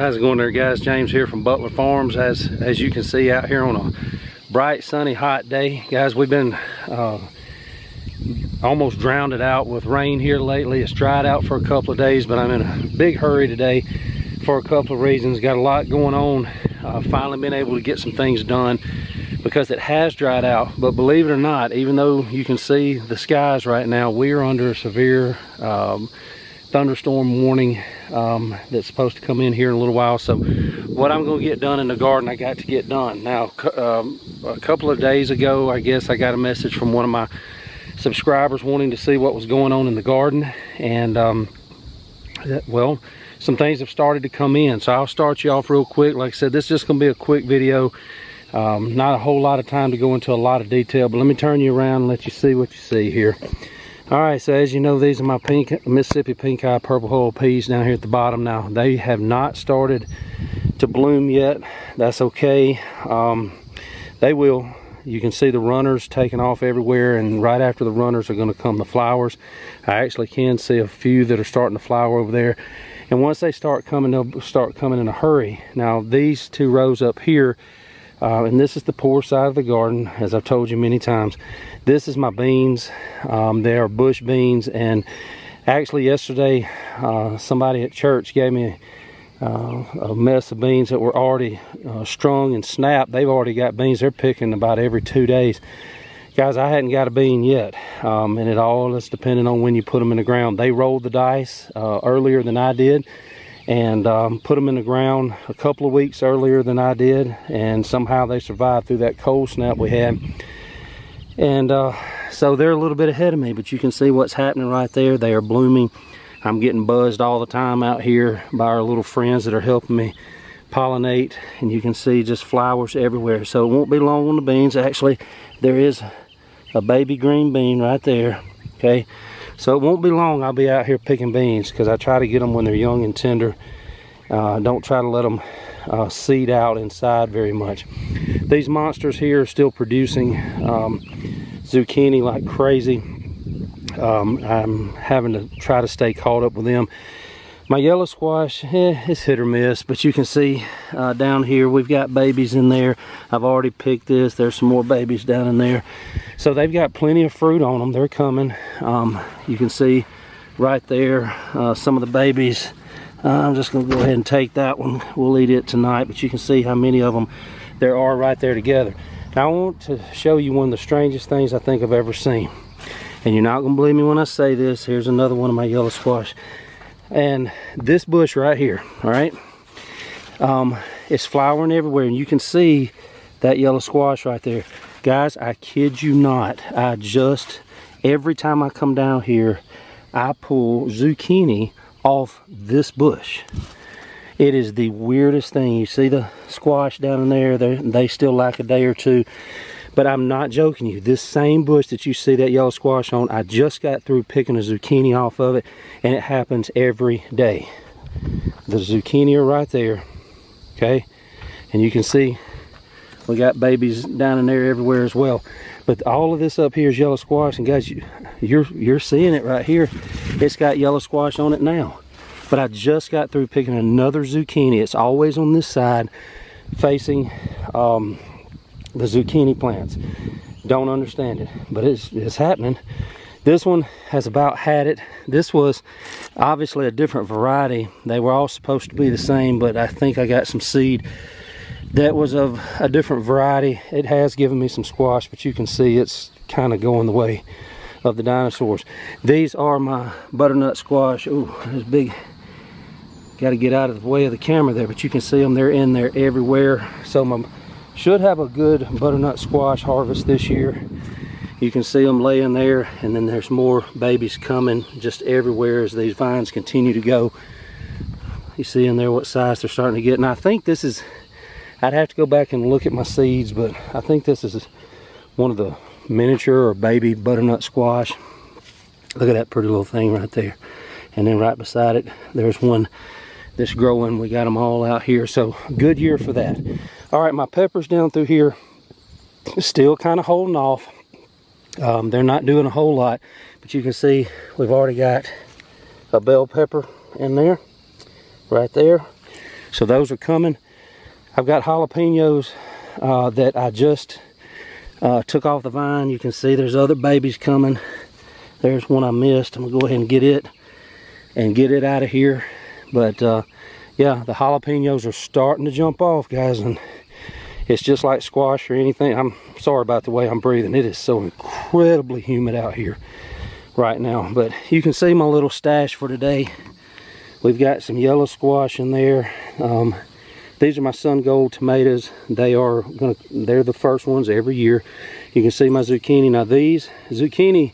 How's it going there, guys? James here from Butler Farms. As you can see out here on a bright, sunny, hot day, guys, we've been almost drowned it out with rain here lately. It's dried out for a couple of days, but I'm in a big hurry today for a couple of reasons. Got a lot going on. Finally been able to get some things done because it has dried out. But believe it or not, even though you can see the skies right now, we are under a severe thunderstorm warning that's supposed to come in here in a little while. So what I'm going to get done in the garden, I got to get done. Now, a couple of days ago, I guess I got a message from one of my subscribers wanting to see what was going on in the garden, and well, some things have started to come in. So I'll start you off real quick. Like I said, this is just going to be a quick video. Not a whole lot of time to go into a lot of detail, but let me turn you around and let you see what you see here. All right, so as you know, these are my Mississippi pink eye purple hull peas down here at the bottom. Now, they have not started to bloom yet. That's okay. They will. You can see the runners taking off everywhere, and right after the runners are going to come the flowers. I actually can see a few that are starting to flower over there. And once they start coming, they'll start coming in a hurry. Now, these two rows up here, and this is the poor side of the garden, as I've told you many times. This is my beans. They are bush beans, and actually yesterday somebody at church gave me a mess of beans that were already strung and snapped. They've already got beans. They're picking about every 2 days. Guys, I hadn't got a bean yet, and it all is depending on when you put them in the ground. They rolled the dice earlier than I did, and put them in the ground a couple of weeks earlier than I did, and somehow they survived through that cold snap we had. And so they're a little bit ahead of me, but you can see what's happening right there. They are blooming. I'm getting buzzed all the time out here by our little friends that are helping me pollinate, and you can see just flowers everywhere. So it won't be long on the beans. Actually, there is a baby green bean right there. Okay, so it won't be long. I'll be out here picking beans because I try to get them when they're young and tender. Don't try to let them seed out inside very much. These monsters here are still producing zucchini like crazy. I'm having to try to stay caught up with them. My yellow squash, it's hit or miss, but you can see down here we've got babies in there. I've already picked this. There's some more babies down in there. So they've got plenty of fruit on them. They're coming. You can see right there some of the babies. I'm just going to go ahead and take that one. We'll eat it tonight, but you can see how many of them there are right there together. Now I want to show you one of the strangest things I think I've ever seen. And you're not going to believe me when I say this. Here's another one of my yellow squash. And this bush right here, all right, it's flowering everywhere. And you can see that yellow squash right there. Guys, I kid you not. Every time I come down here, I pull zucchini off this bush. It is the weirdest thing. You see the squash down in there? They still lack a day or two. But I'm not joking you. This same bush that you see that yellow squash on, I just got through picking a zucchini off of it, and it happens every day. The zucchini are right there, okay? And you can see we got babies down in there everywhere as well. But all of this up here is yellow squash, and guys, you're seeing it right here. It's got yellow squash on it now. But I just got through picking another zucchini. It's always on this side facing the zucchini plants. Don't understand it, but it's happening. This one has about had it. This was obviously a different variety. They were all supposed to be the same, but I think I got some seed that was of a different variety. It has given me some squash, but you can see it's kind of going the way of the dinosaurs. These are my butternut squash. Ooh, it's big. Got to get out of the way of the camera there, but you can see them. They're in there everywhere. So should have a good butternut squash harvest this year. You can see them laying there, and then there's more babies coming just everywhere as these vines continue to go. You see in there what size they're starting to get. And I think this is, I'd have to go back and look at my seeds, but I think this is one of the miniature or baby butternut squash. Look at that pretty little thing right there. And then right beside it, there's one that's growing. We got them all out here, so good year for that. All right, my peppers down through here still kind of holding off. They're not doing a whole lot, but you can see we've already got a bell pepper in there, right there. So those are coming. I've got jalapenos that I just took off the vine. You can see there's other babies coming. There's one I missed. I'm gonna go ahead and get it out of here. But yeah, the jalapenos are starting to jump off, guys, and it's just like squash or anything. I'm sorry about the way I'm breathing. It is so incredibly humid out here right now. But you can see my little stash for today. We've got some yellow squash in there. These are my sun gold tomatoes. They're the first ones every year. You can see my zucchini. Now these zucchini,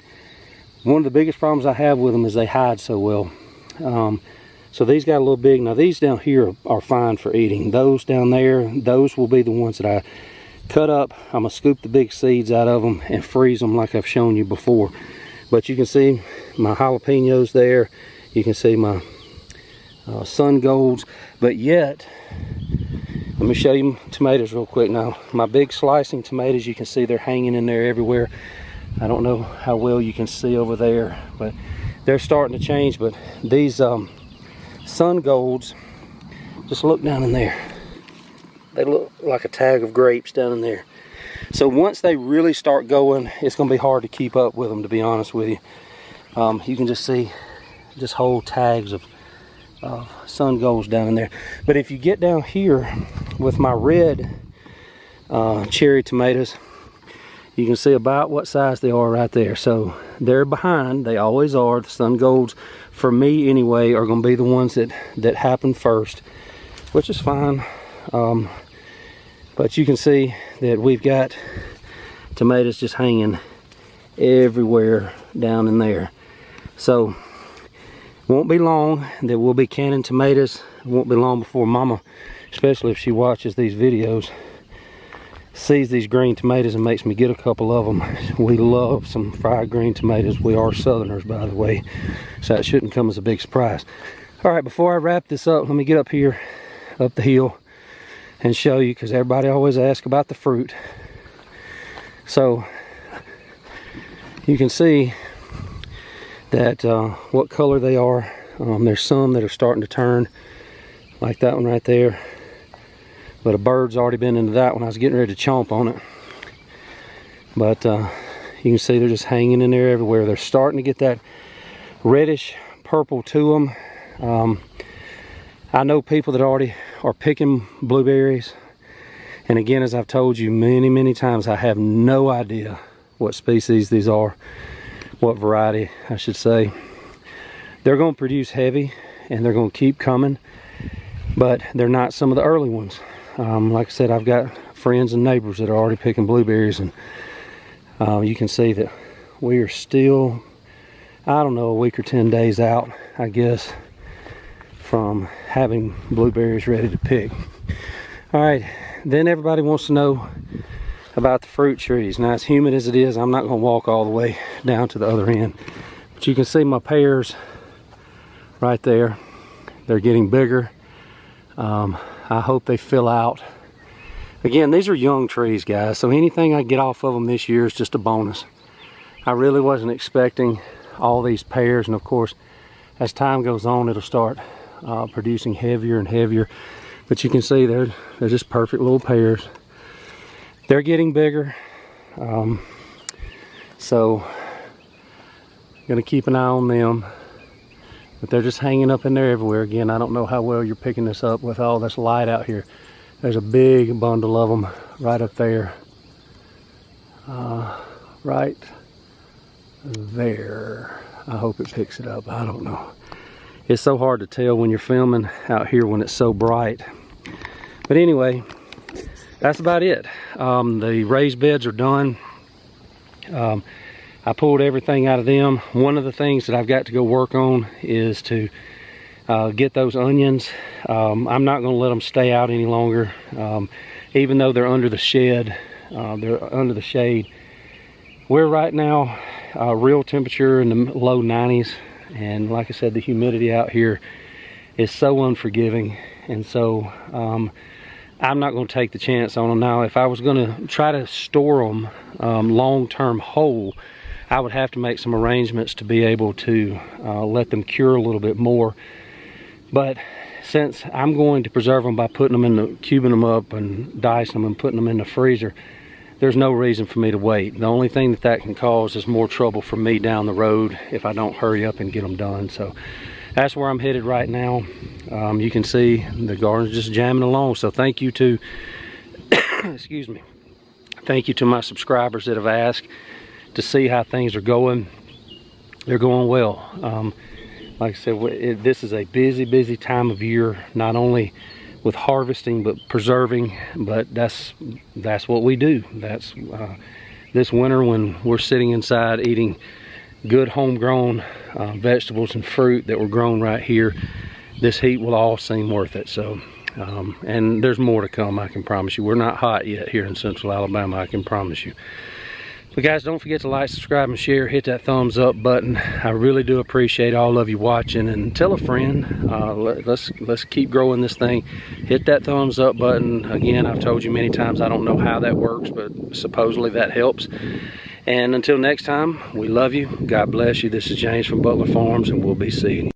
one of the biggest problems I have with them is they hide so well. So these got a little big. Now these down here are fine for eating. Those down there, those will be the ones that I cut up. I'm gonna scoop the big seeds out of them and freeze them like I've shown you before. But you can see my jalapenos there. You can see my sun golds. But yet, let me show you tomatoes real quick now. My big slicing tomatoes, you can see they're hanging in there everywhere. I don't know how well you can see over there, but they're starting to change. But these sun golds, just look down in there. They look like a tag of grapes down in there. So once they really start going, it's going to be hard to keep up with them, to be honest with you. You can just see just whole tags of sun golds down in there. But if you get down here with my red cherry tomatoes, you can see about what size they are right there. So they're behind. They always are. The sun golds, for me anyway, are going to be the ones that happen first, which is fine. But you can see that we've got tomatoes just hanging everywhere down in there. So won't be long that we'll be canning tomatoes. It won't be long before Mama, especially if she watches these videos, sees these green tomatoes and makes me get a couple of them. We love some fried green tomatoes. We are Southerners, by the way, so that shouldn't come as a big surprise. All right, before I wrap this up, let me get up here, up the hill, and show you, because everybody always asks about the fruit. So you can see that what color they are. There's some that are starting to turn, like that one right there. But a bird's already been into that one. I was getting ready to chomp on it. But you can see they're just hanging in there everywhere. They're starting to get that reddish purple to them. I know people that already are picking blueberries. And again, as I've told you many, many times, I have no idea what species these are. What variety, I should say. They're going to produce heavy, and they're going to keep coming. But they're not some of the early ones. Like I said, I've got friends and neighbors that are already picking blueberries, and you can see that we are still, I don't know, a week or 10 days out, I guess, from having blueberries ready to pick. All right, then everybody wants to know about the fruit trees. Now, as humid as it is, I'm not going to walk all the way down to the other end. But you can see my pears right there. They're getting bigger. I hope they fill out. Again, these are young trees, guys, so anything I get off of them this year is just a bonus. I really wasn't expecting all these pears, and of course, as time goes on, it'll start producing heavier and heavier. But you can see they're just perfect little pears. They're getting bigger, so I'm gonna keep an eye on them. But they're just hanging up in there everywhere. Again, I don't know how well you're picking this up with all this light out here. There's a big bundle of them right up there. Right there. I hope it picks it up. I don't know. It's so hard to tell when you're filming out here when it's so bright. But anyway, that's about it. The raised beds are done. I pulled everything out of them. One of the things that I've got to go work on is to get those onions. I'm not going to let them stay out any longer. Even though they're under the shed, they're under the shade. We're right now real temperature in the low 90s. And like I said, the humidity out here is so unforgiving. And so I'm not going to take the chance on them now. If I was going to try to store them long-term whole, I would have to make some arrangements to be able to let them cure a little bit more. But since I'm going to preserve them by putting them in the, cubing them up and dicing them and putting them in the freezer, there's no reason for me to wait. The only thing that can cause is more trouble for me down the road if I don't hurry up and get them done. So that's where I'm headed right now. You can see the garden's just jamming along. So thank you to, excuse me, thank you to my subscribers that have asked to see how things are going. They're going well. Like I said, this is a busy time of year, not only with harvesting but preserving, but that's what we do. That's this winter, when we're sitting inside eating good homegrown vegetables and fruit that were grown right here, this heat will all seem worth it. So and there's more to come, I can promise you. We're not hot yet here in Central Alabama, I can promise you. But guys, don't forget to like, subscribe, and share. Hit that thumbs up button. I really do appreciate all of you watching, and tell a friend. Let's keep growing this thing. Hit that thumbs up button. Again, I've told you many times, I don't know how that works, but supposedly that helps. And until next time, we love you. God bless you. This is James from Butler Farms, and we'll be seeing you.